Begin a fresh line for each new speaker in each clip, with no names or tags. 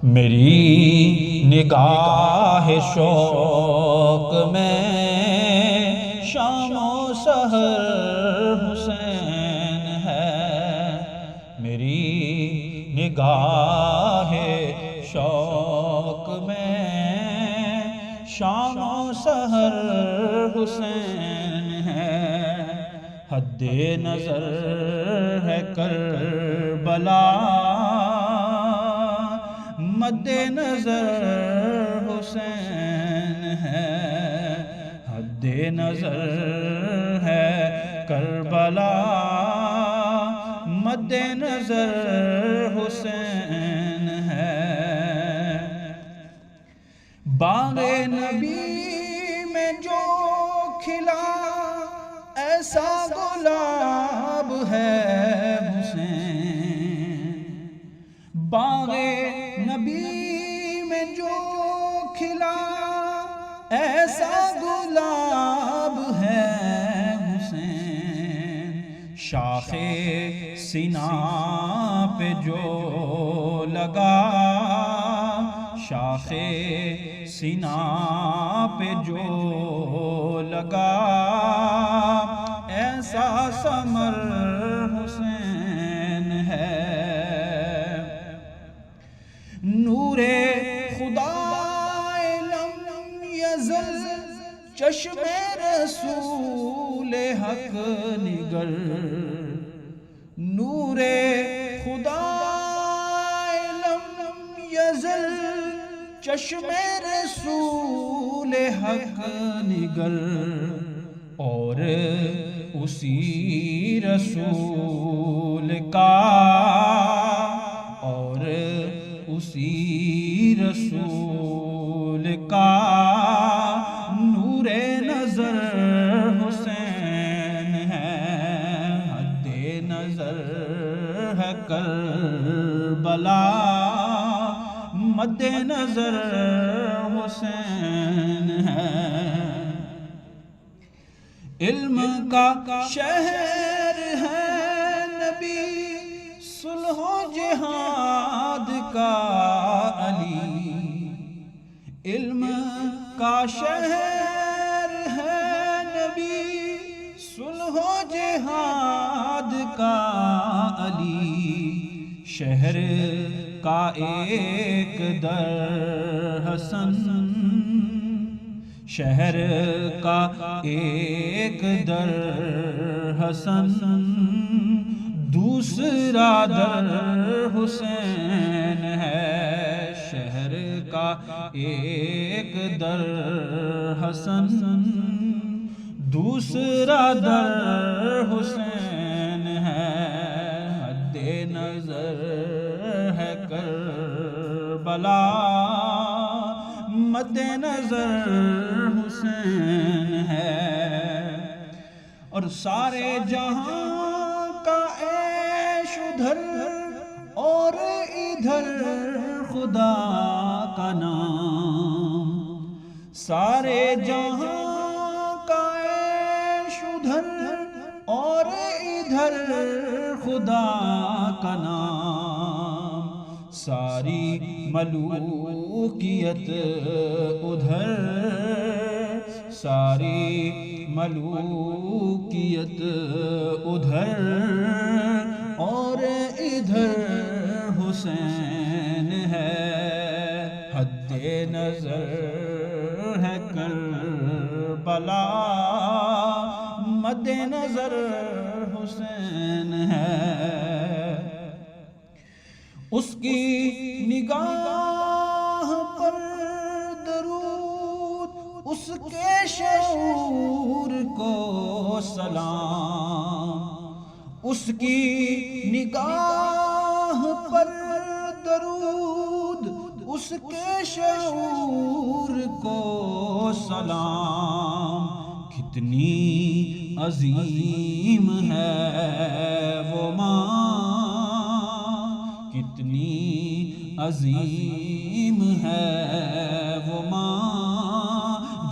میری نگاہ شوق میں شام و سحر حسین ہے، میری نگاہ شوق میں شام و سحر حسین ہے، حد نظر ہے کربلا مد نظر حسین ہے، حد نظر ہے کربلا مد نظر حسین ہے۔ باغ نبی میں جو کھلا ایسا گلاب ہے حسین، باغ نبی میں جو کھلا ایسا گلاب ہے حسین، شاخ سینا پہ جو لگا، شاخ سینا پہ جو لگا ایسا ثمر حسین ہے، نور خدا لم یزل چشم رسول حق نگر، نور خدا لم یزل چشم رسول حق نگر، اور اسی رسول کا، اور اسی رسول کا نور نظر حسین ہے، حد نظر ہے کربلا مد نظر حسین ہے، علم کا شہر ہے نبی صلح و جہاد کا علی، علم کا شہر ہے نبی صلح و جہاد کا علی، شہر کا ایک در حسن، شہر کا ایک در حسن دوسرا در حسین ہے، شہر کا ایک در حسن دوسرا در حسین ہے، حد نظر ہے کربلا مد نظر حسین ہے، اور سارے جہاں کا عیش ادھر اور ادھر خدا کا نام، سارے جہاں کا عیش ادھر اور ادھر خدا کا نام، ساری ملوکیت ادھر، ساری ملوکیت ادھر اور ادھر حسین ہے، حد نظر ہے کربلا مد نظر حسین ہے، اس کی نگاہ پر درود، اس کے شعور کو سلام، اس کی نگاہ پر درود، اس کے شعور کو سلام، کتنی عظیم ہے وہ ماں، کتنی عظیم ہے وہ ماں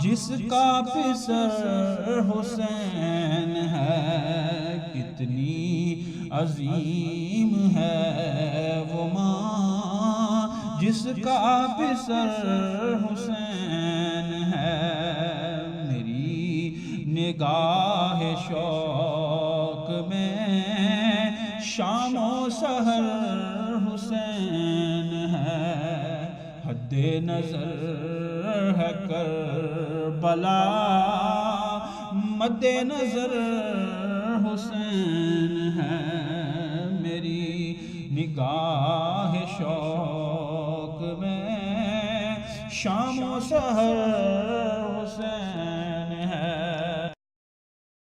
جس کا پسر حسین ہے، کتنی عظیم ہے وہ ماں جس کا پسر حسین ہے، میری نگاہ شوق میں شام و سحر حسین ہے، حد نظر ہے کربلا مد نظر حسین ہے، میری نگاہ شوق میں شام و سحر حسین